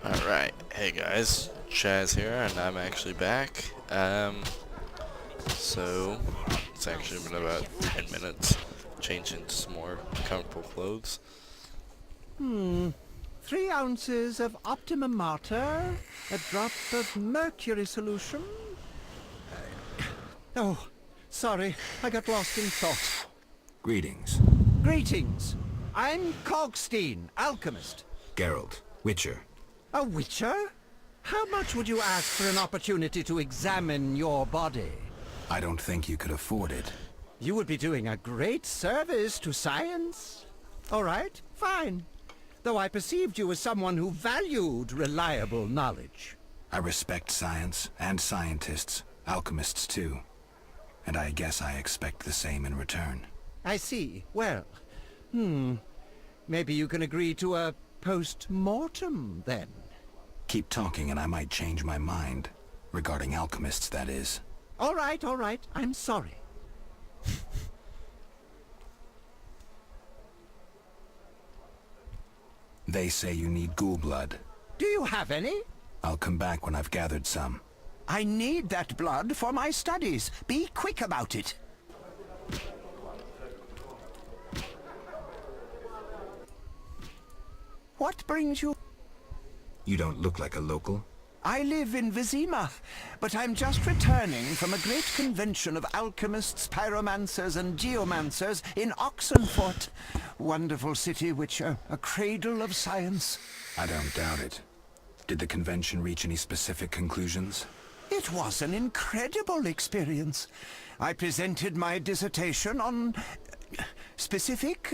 Alright, hey guys, Chaz here, and I'm actually back. So, it's actually been about 10 minutes, changing to some more comfortable clothes. 3 ounces of Optimum Mater, a drop of mercury solution. Oh, sorry, I got lost in thought. Greetings. Greetings. I'm Cogstein, alchemist. Geralt, Witcher. A witcher? How much would you ask for an opportunity to examine your body? I don't think you could afford it. You would be doing a great service to science. All right, fine. Though I perceived you as someone who valued reliable knowledge. I respect science and scientists, alchemists too. And I guess I expect the same in return. I see. Well, maybe you can agree to a post-mortem, then. Keep talking and I might change my mind. Regarding alchemists, that is. All right, I'm sorry. They say you need ghoul blood. Do you have any? I'll come back when I've gathered some. I need that blood for my studies. Be quick about it. What brings you? You don't look like a local. I live in Vizima, but I'm just returning from a great convention of alchemists, pyromancers, and geomancers in Oxenfurt. Wonderful city, Witcher, a cradle of science. I don't doubt it. Did the convention reach any specific conclusions? It was an incredible experience. I presented my dissertation on specific.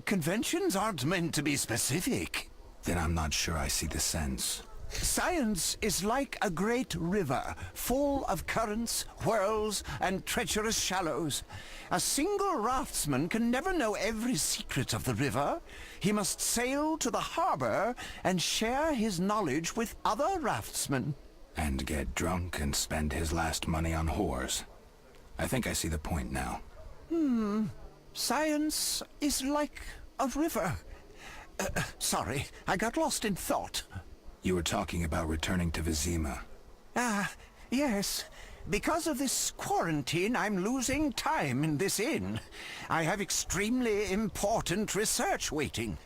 Conventions aren't meant to be specific. Then I'm not sure I see the sense. Science is like a great river, full of currents, whirls, and treacherous shallows. A single raftsman can never know every secret of the river. He must sail to the harbor and share his knowledge with other raftsmen. And get drunk and spend his last money on whores. I think I see the point now. Science is like a river. Sorry, I got lost in thought. You were talking about returning to Vizima. Yes. Because of this quarantine, I'm losing time in this inn. I have extremely important research waiting.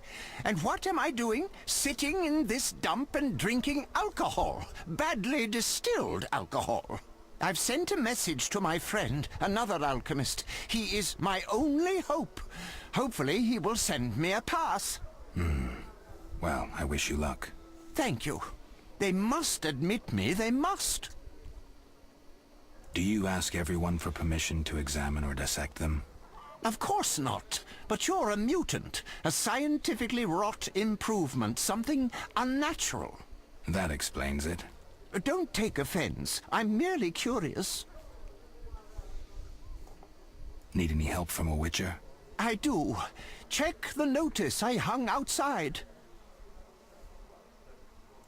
And what am I doing? Sitting in this dump and drinking alcohol. Badly distilled alcohol. I've sent a message to my friend, another alchemist. He is my only hope. Hopefully he will send me a pass. Well, I wish you luck. Thank you. They must admit me, they must. Do you ask everyone for permission to examine or dissect them? Of course not. But you're a mutant, a scientifically wrought improvement, something unnatural. That explains it. Don't take offense. I'm merely curious. Need any help from a witcher? I do. Check the notice I hung outside.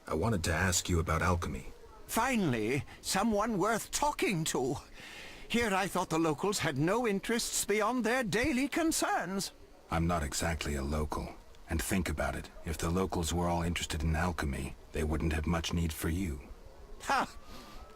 I wanted to ask you about alchemy. Finally, someone worth talking to. Here I thought the locals had no interests beyond their daily concerns. I'm not exactly a local. And think about it. If the locals were all interested in alchemy, they wouldn't have much need for you. Ha!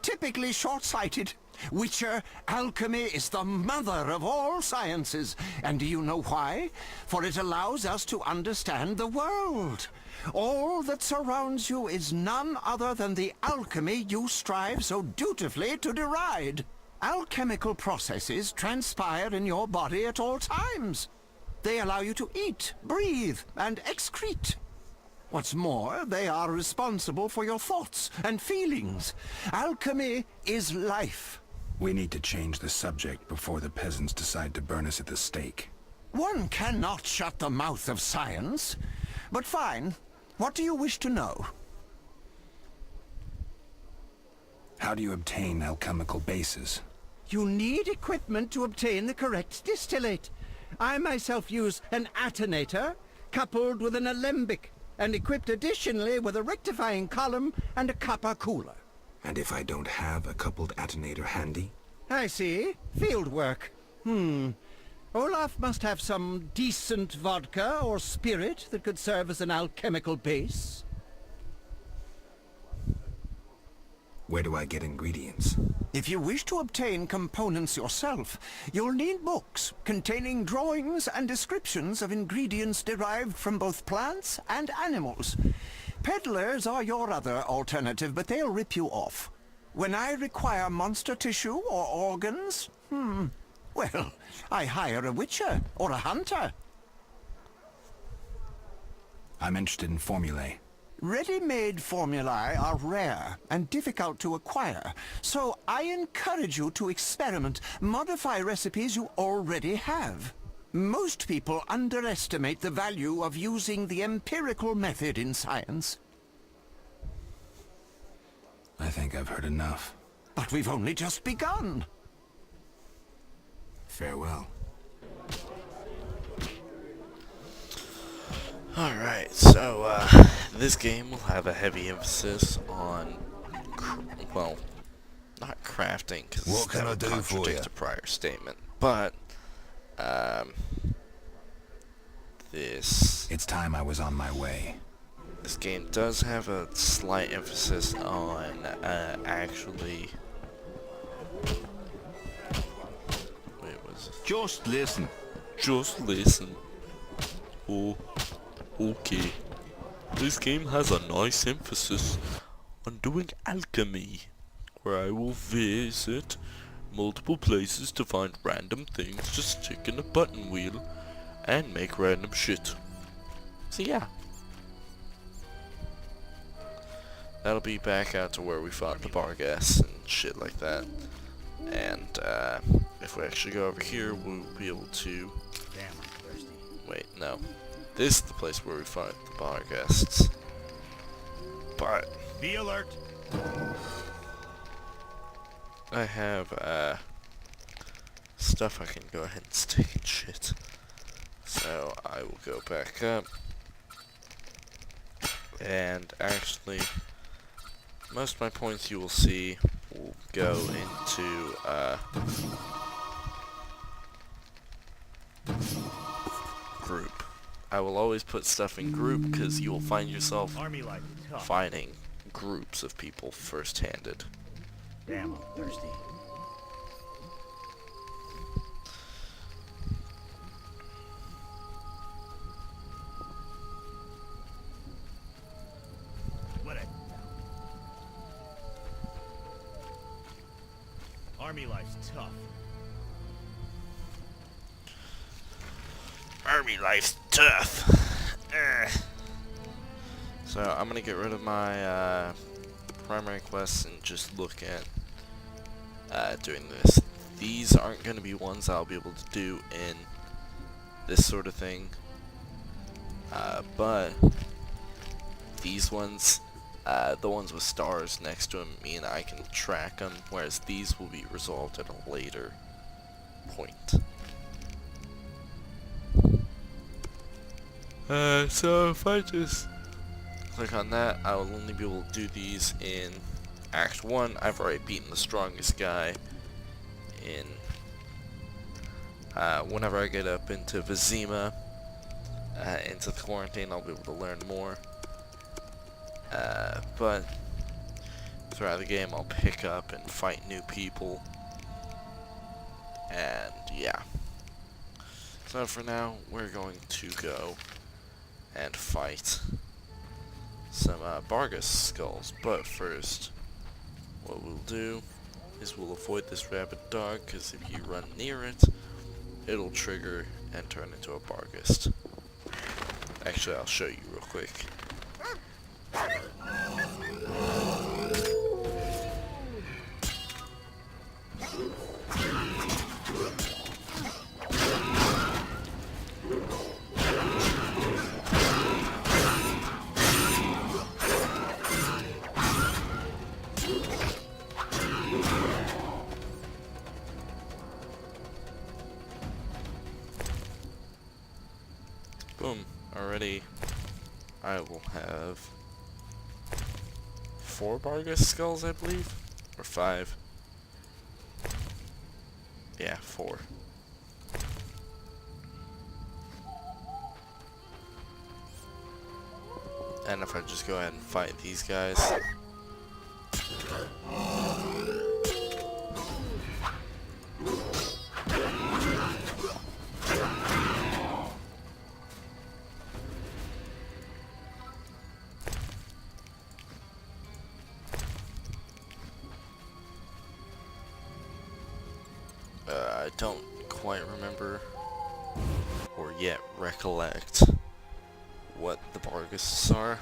Typically short-sighted. Witcher, alchemy is the mother of all sciences. And do you know why? For it allows us to understand the world. All that surrounds you is none other than the alchemy you strive so dutifully to deride. Alchemical processes transpire in your body at all times. They allow you to eat, breathe, and excrete. What's more, they are responsible for your thoughts and feelings. Alchemy is life. We need to change the subject before the peasants decide to burn us at the stake. One cannot shut the mouth of science. But fine. What do you wish to know? How do you obtain alchemical bases? You need equipment to obtain the correct distillate. I myself use an attenator, coupled with an alembic, and equipped additionally with a rectifying column and a copper cooler. And if I don't have a coupled attenator handy? I see. Field work. Olaf must have some decent vodka or spirit that could serve as an alchemical base. Where do I get ingredients? If you wish to obtain components yourself, you'll need books containing drawings and descriptions of ingredients derived from both plants and animals. Peddlers are your other alternative, but they'll rip you off. When I require monster tissue or organs, well, I hire a witcher or a hunter. I'm interested in formulae. Ready-made formulae are rare and difficult to acquire, so I encourage you to experiment, modify recipes you already have. Most people underestimate the value of using the empirical method in science. I think I've heard enough. But we've only just begun. Farewell. Alright, so this game will have a heavy emphasis on, well, not crafting, because What can I do for contradicts ya? a prior statement, but, It's time I was on my way. this game does have a slight emphasis on, actually, wait, what's this? Just listen. Just listen. Oh, okay. This game has a nice emphasis on doing alchemy, where I will visit multiple places to find random things to stick in a button wheel and make random shit. So yeah. That'll be back out to where we fought the Barghest and shit like that. And if we actually go over here, we'll be able to... Damn, I'm thirsty. Wait, no. This is the place where we fight the Barghests. But Be alert. I have stuff I can go ahead and stick and shit. So I will go back up. And actually, most of my points you will see will go into group. I will always put stuff in group because you will find yourself Army life is tough. fighting groups of people first-handed. Damn, I'm thirsty. What a... Army life's tough. Army life's tough. So I'm gonna get rid of my primary quests and just look at doing this. These aren't gonna be ones I'll be able to do in this sort of thing, but these ones, the ones with stars next to them, mean I can track them, whereas these will be resolved at a later point. So if I just click on that, I will only be able to do these in Act 1. I've already beaten the strongest guy in, whenever I get up into Vizima, into the quarantine, I'll be able to learn more. But throughout the game, I'll pick up and fight new people. And yeah. So for now, we're going to go and fight some Barghest skulls. But first, what we'll do is we'll avoid this rabid dog, because if you run near it, it'll trigger and turn into a Barghest. Actually, I'll show you real quick. Boom. Already I will have 4 Barghest skulls, I believe, or 5. Yeah, 4. And if I just go ahead and fight these guys, don't quite remember or yet recollect what the Bargusts are.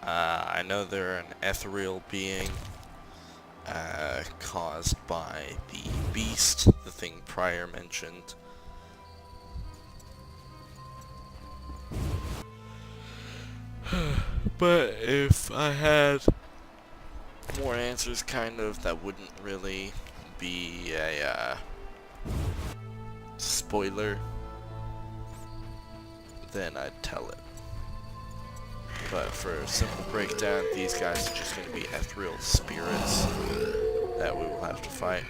I know they're an ethereal being caused by the beast, the thing prior mentioned. But if I had more answers, kind of, that wouldn't really be a spoiler, then I'd tell it. But for a simple breakdown, these guys are just going to be ethereal spirits that we will have to fight.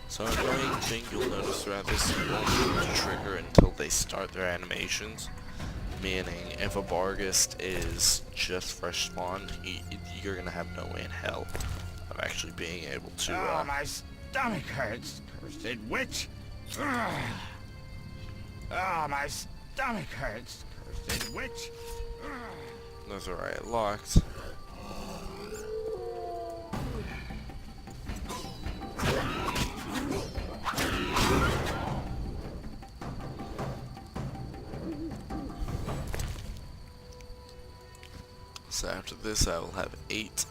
So annoying thing you'll notice throughout this, you won't be able to trigger until they start their animations. Meaning, if a Barghest is just fresh spawned, you're gonna have no way in hell of actually being able to. Oh, my stomach hurts, cursed witch! Ugh. Oh, my stomach hurts, cursed witch! Ugh. That's alright, locked. So after this I will have 8.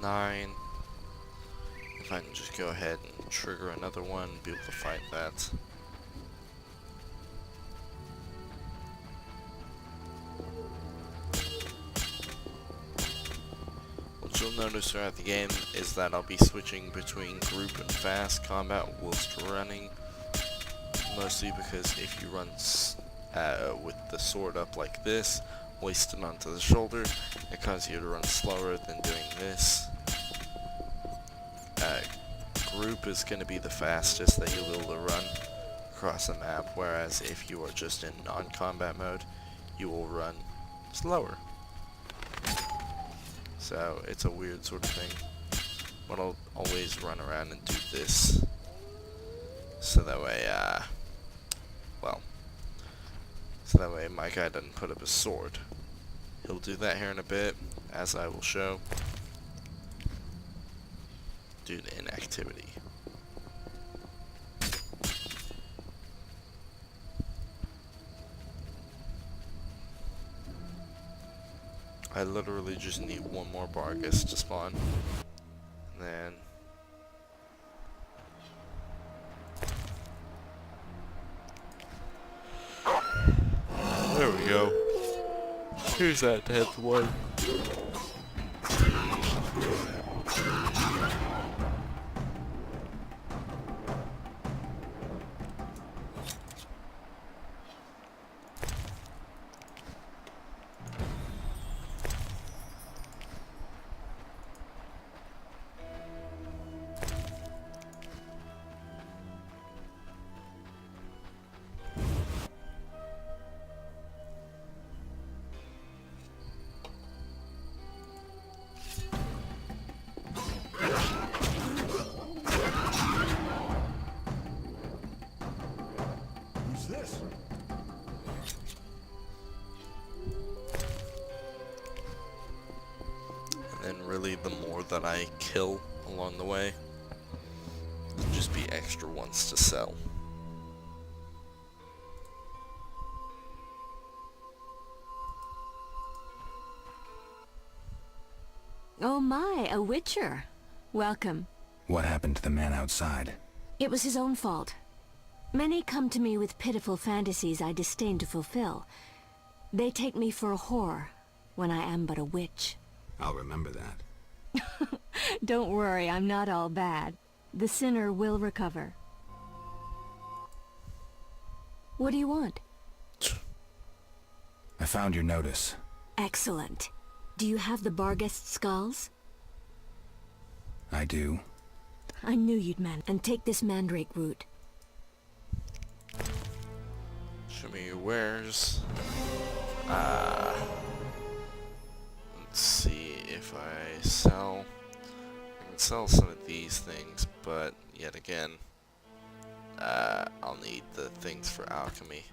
Nine. If I can just go ahead and trigger another one, be able to fight that. What you'll notice throughout the game is that I'll be switching between group and fast combat whilst running. Mostly because if you run with the sword up like this, hoisted onto the shoulder, it causes you to run slower than doing this. Group is going to be the fastest that you'll be able to run across the map, whereas if you are just in non-combat mode, you will run slower. So it's a weird sort of thing, but I'll always run around and do this, so that way, so that way my guy doesn't put up his sword. He'll do that here in a bit, as I will show, due to inactivity. I literally just need one more Barghest to spawn, and then there we go. Here's that 10th one. Who's this? And then really the more that I kill along the way, there'll just be extra ones to sell. Oh my, a witcher. Welcome. What happened to the man outside? It was his own fault. Many come to me with pitiful fantasies I disdain to fulfill. They take me for a whore, when I am but a witch. I'll remember that. Don't worry, I'm not all bad. The sinner will recover. What do you want? found your notice. Excellent. Do you have the Barghest skulls? I do. I knew you'd manage. And take this mandrake root. Show me your wares. Let's see if I sell. I can sell some of these things, but yet again, I'll need the things for alchemy.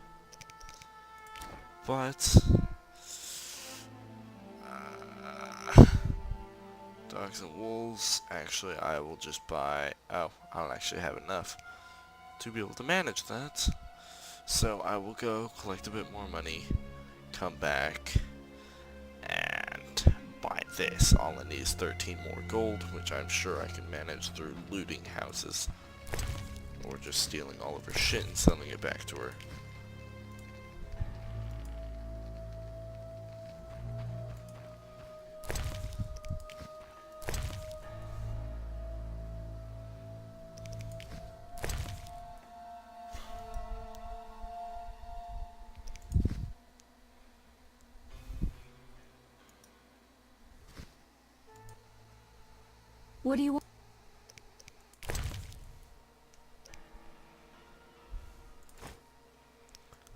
But dogs and wolves. Actually, I will just buy. Oh, I don't actually have enough to be able to manage that. So I will go collect a bit more money, come back, and buy this. All I need is 13 more gold, which I'm sure I can manage through looting houses. Or just stealing all of her shit and selling it back to her. What do you want?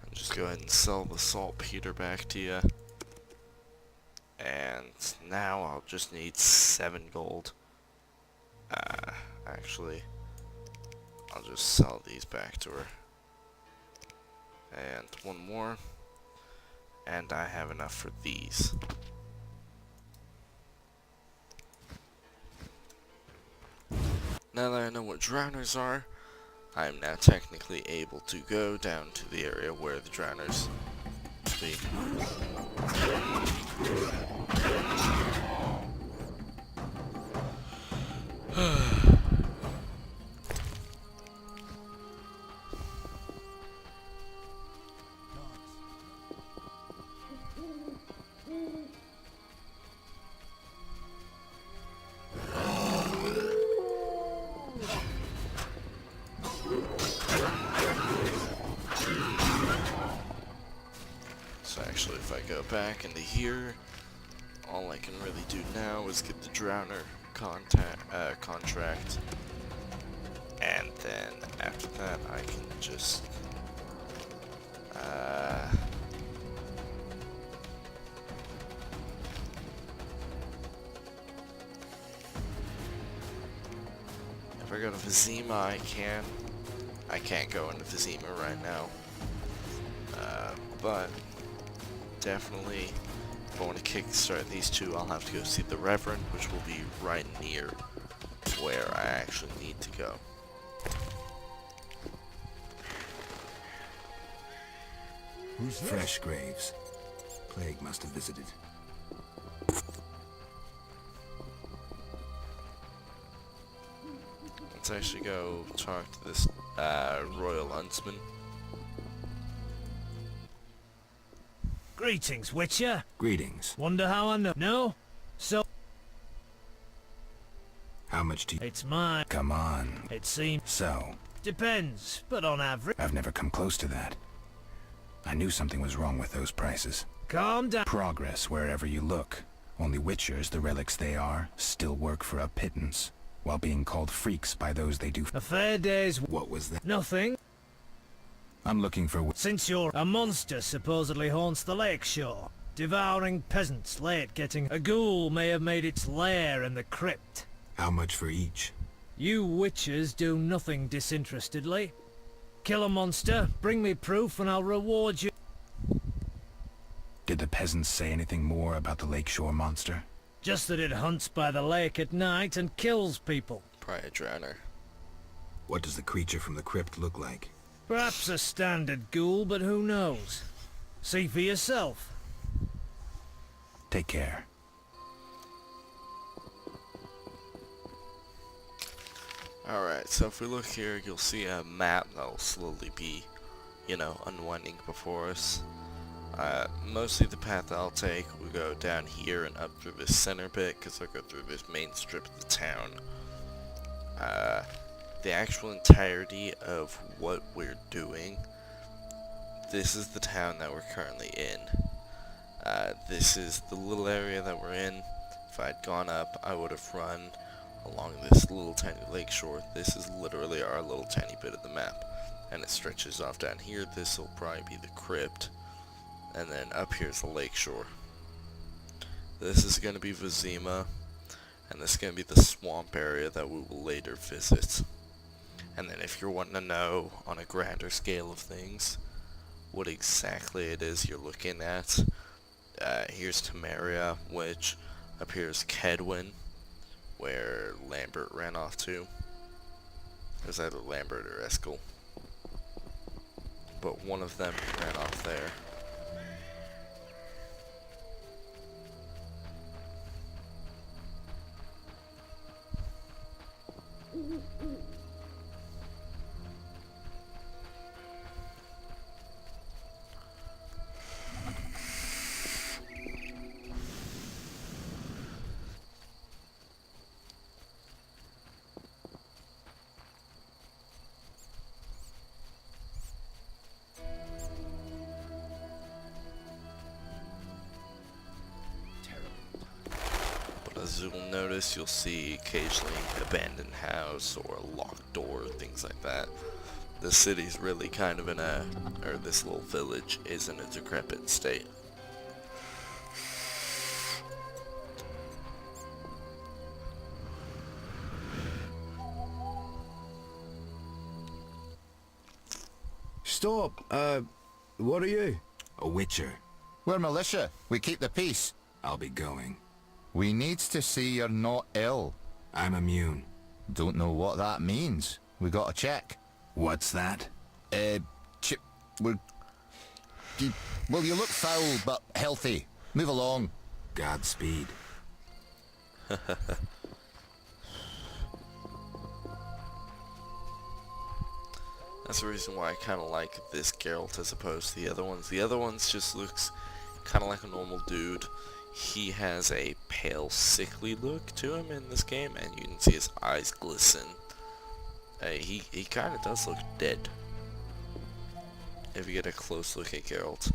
I'll just go ahead and sell the saltpeter back to you. And now I'll just need 7 gold. Actually, I'll just sell these back to her. And one more. And I have enough for these. Now that I know what drowners are, I am now technically able to go down to the area where the drowners be. So actually, if I go back into here, all I can really do now is get the drowner contract, and then after that I can just if I go to Vizima, I can't go into Vizima right now, but definitely, if I want to kickstart these two, I'll have to go see the Reverend, which will be right near where I actually need to go. Who's fresh graves? Plague must have visited. Let's actually go talk to this Royal Huntsman. Greetings, Witcher. Greetings. Wonder how I know. No? So, How much do you... it's mine. Come on. It seems. So, Depends, but on average. I've never come close to that. I knew something was wrong with those prices. Calm down. Progress wherever you look. Only Witchers, the relics they are, still work for a pittance, while being called freaks by those they do. A fair day's What was that? nothing. I'm looking for... Since you're a monster supposedly haunts the lakeshore, devouring peasants late getting... A ghoul may have made its lair in the crypt. How much for each? You witches do nothing disinterestedly. Kill a monster, bring me proof, and I'll reward you. Did the peasants say anything more about the lakeshore monster? Just that it hunts by the lake at night and kills people. Probably a drowner. What does the creature from the crypt look like? Perhaps a standard ghoul, but who knows? See for yourself. Take care. Alright, so if we look here, you'll see a map that'll slowly be, you know, unwinding before us. Mostly the path that I'll take will go down here and up through this center bit, because I'll go through this main strip of the town. The actual entirety of what we're doing, this is the town that we're currently in. This is the little area that we're in. If I'd gone up, I would have run along this little tiny lakeshore. This is literally our little tiny bit of the map, and it stretches off down here. This will probably be the crypt, and then up here's the lakeshore. This is going to be Vizima, and this is going to be the swamp area that we will later visit. And then if you're wanting to know on a grander scale of things what exactly it is you're looking at, here's Temeria, which up here is Kedwin, where Lambert ran off to. It was either Lambert or Eskel, but one of them ran off there. As you'll notice, you'll see occasionally abandoned house or a locked door, things like that. The city's really kind of in a, or this little village is in a decrepit state. Stop! What are you? A witcher. We're militia. We keep the peace. I'll be going. We needs to see you're not ill. I'm immune. Don't know what that means. We gotta check. What's that? Well, you look foul, but healthy. Move along. Godspeed. That's the reason why I kind of like this Geralt as opposed to the other ones. The other ones just looks kind of like a normal dude. He has a pale, sickly look to him in this game, and you can see his eyes glisten. He kind of does look dead. If you get a close look at Geralt.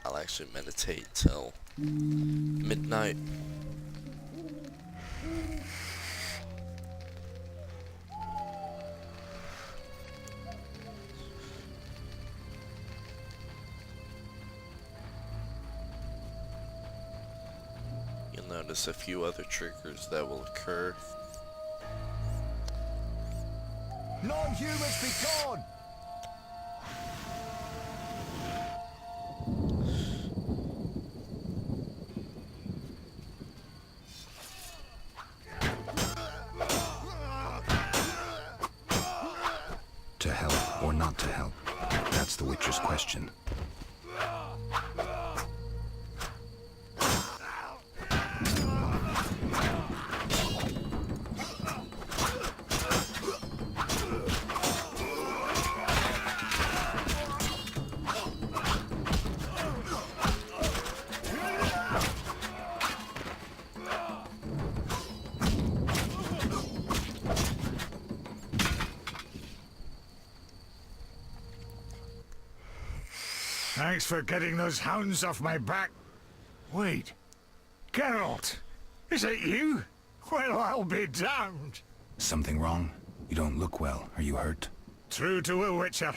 I'll actually meditate till midnight. You'll notice a few other triggers that will occur. Non-humans be gone! To help or not to help? That's the Witcher's question. Thanks for getting those hounds off my back. Wait. Geralt! Is it you? Well, I'll be damned. Something wrong? You don't look well. Are you hurt? True to a witcher.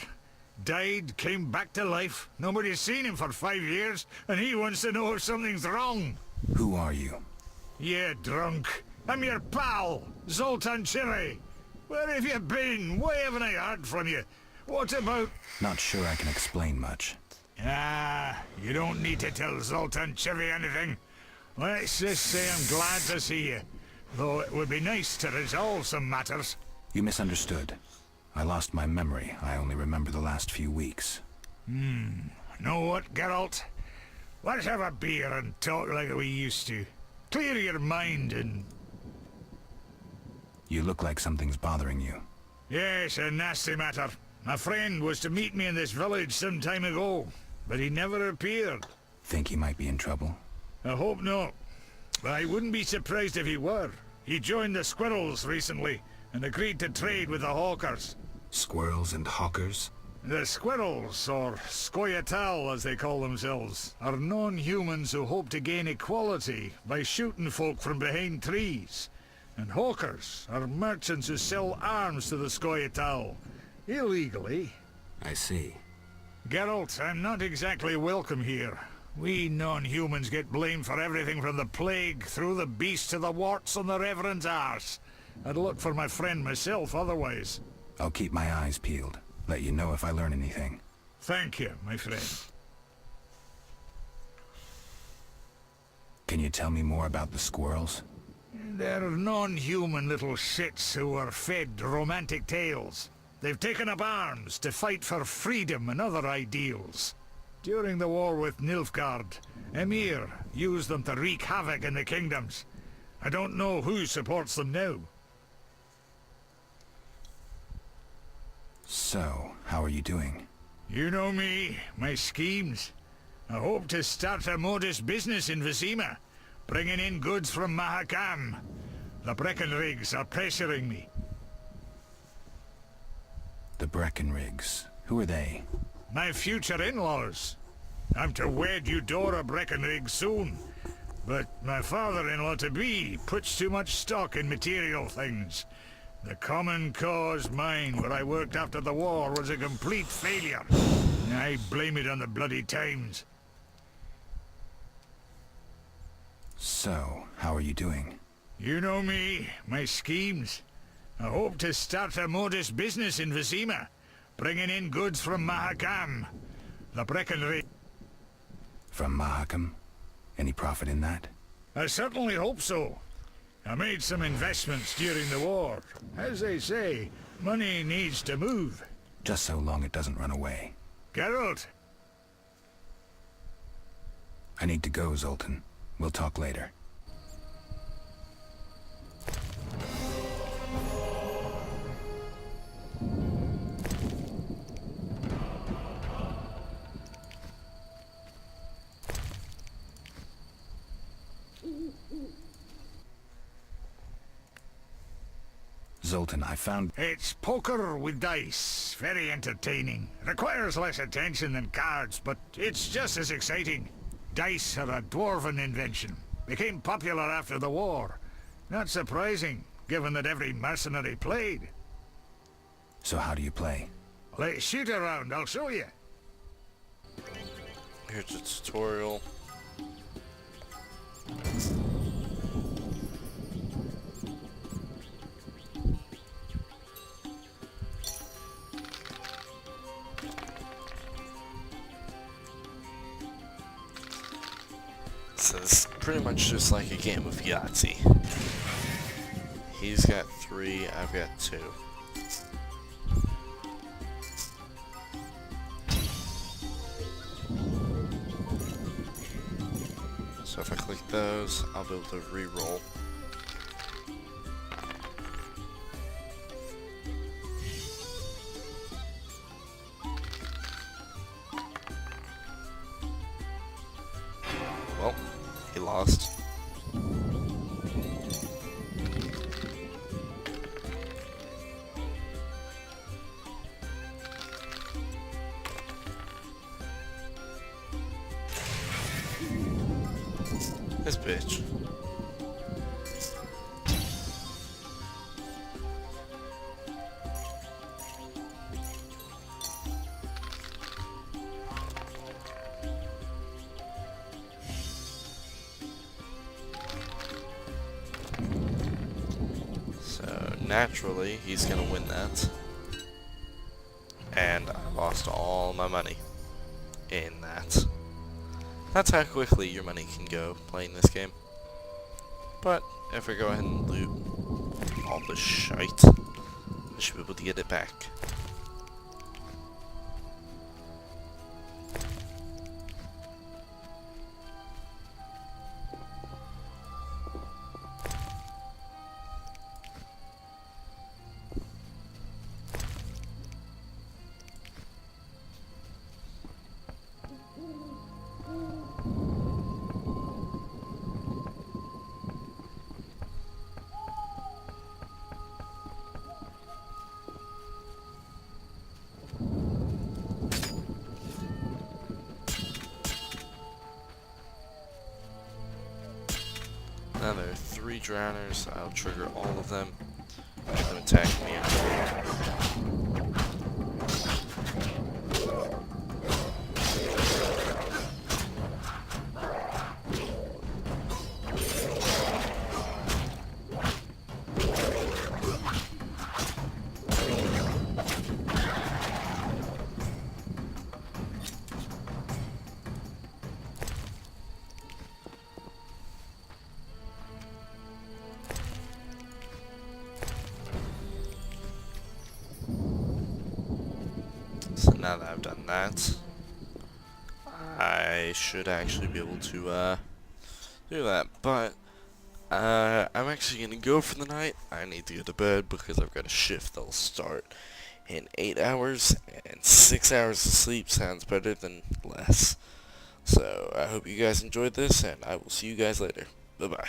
Died, came back to life. Nobody's seen him for 5 years, and he wants to know if something's wrong. Who are you? Yeah, drunk. I'm your pal, Zoltan Chiri. Where have you been? Why haven't I heard from you? What about... Not sure I can explain much. Ah, you don't need to tell Zoltan Chiri anything. Let's just say I'm glad to see you. Though it would be nice to resolve some matters. You misunderstood. I lost my memory. I only remember the last few weeks. Know what, Geralt? Let's have a beer and talk like we used to. Clear your mind and... You look like something's bothering you. Yes, a nasty matter. My friend was to meet me in this village some time ago, but he never appeared. Think he might be in trouble? I hope not. But I wouldn't be surprised if he were. He joined the Squirrels recently and agreed to trade with the Hawkers. Squirrels and hawkers? The Squirrels, or Scoia'tael as they call themselves, are non-humans who hope to gain equality by shooting folk from behind trees. And Hawkers are merchants who sell arms to the Scoia'tael, illegally. I see. Geralt, I'm not exactly welcome here. We non-humans get blamed for everything from the plague through the beast to the warts on the Reverend's arse. I'd look for my friend myself otherwise. I'll keep my eyes peeled. Let you know if I learn anything. Thank you, my friend. Can you tell me more about the squirrels? They're non-human little shits who are fed romantic tales. They've taken up arms to fight for freedom and other ideals. During the war with Nilfgaard, Emir used them to wreak havoc in the kingdoms. I don't know who supports them now. So, how are you doing? You know me, my schemes. I hope to start a modest business in Vizima, bringing in goods from Mahakam. The Breckenrigs are pressuring me. The Breckenrigs. Who are they? My future in-laws. I'm to wed Eudora Breckenrig soon, but my father-in-law-to-be puts too much stock in material things. The Common Cause mine, where I worked after the war, was a complete failure. I blame it on the bloody times. So, how are you doing? You know me, my schemes. I hope to start a modest business in Vizima, bringing in goods from Mahakam. The Breckenridge. From Mahakam? Any profit in that? I certainly hope so. I made some investments during the war. As they say, money needs to move. Just so long it doesn't run away. Geralt, I need to go, Zoltan. We'll talk later. Zoltan, I found... it's poker with dice. Very entertaining. Requires less attention than cards, but it's just as exciting. Dice are a dwarven invention. Became popular after the war. Not surprising, given that every mercenary played. So how do you play? Let's shoot around, I'll show you. Here's a tutorial. So it's pretty much just like a game of Yahtzee. He's got 3, I've got 2. So if I click those, I'll be able to re-roll. Well, he lost. This bitch. So naturally, he's gonna win that. And I lost all my money in that. That's how quickly your money can go playing this game. But if we go ahead and loot all the shite, I should be able to get it back. Now there are 3 drowners. I'll trigger all of them. Let them attack me. So now that I've done that, I should actually be able to do that. But I'm actually gonna go for the night. I need to go to bed because I've got a shift that'll start in 8 hours, and 6 hours of sleep sounds better than less. So I hope you guys enjoyed this, and I will see you guys later. Bye bye.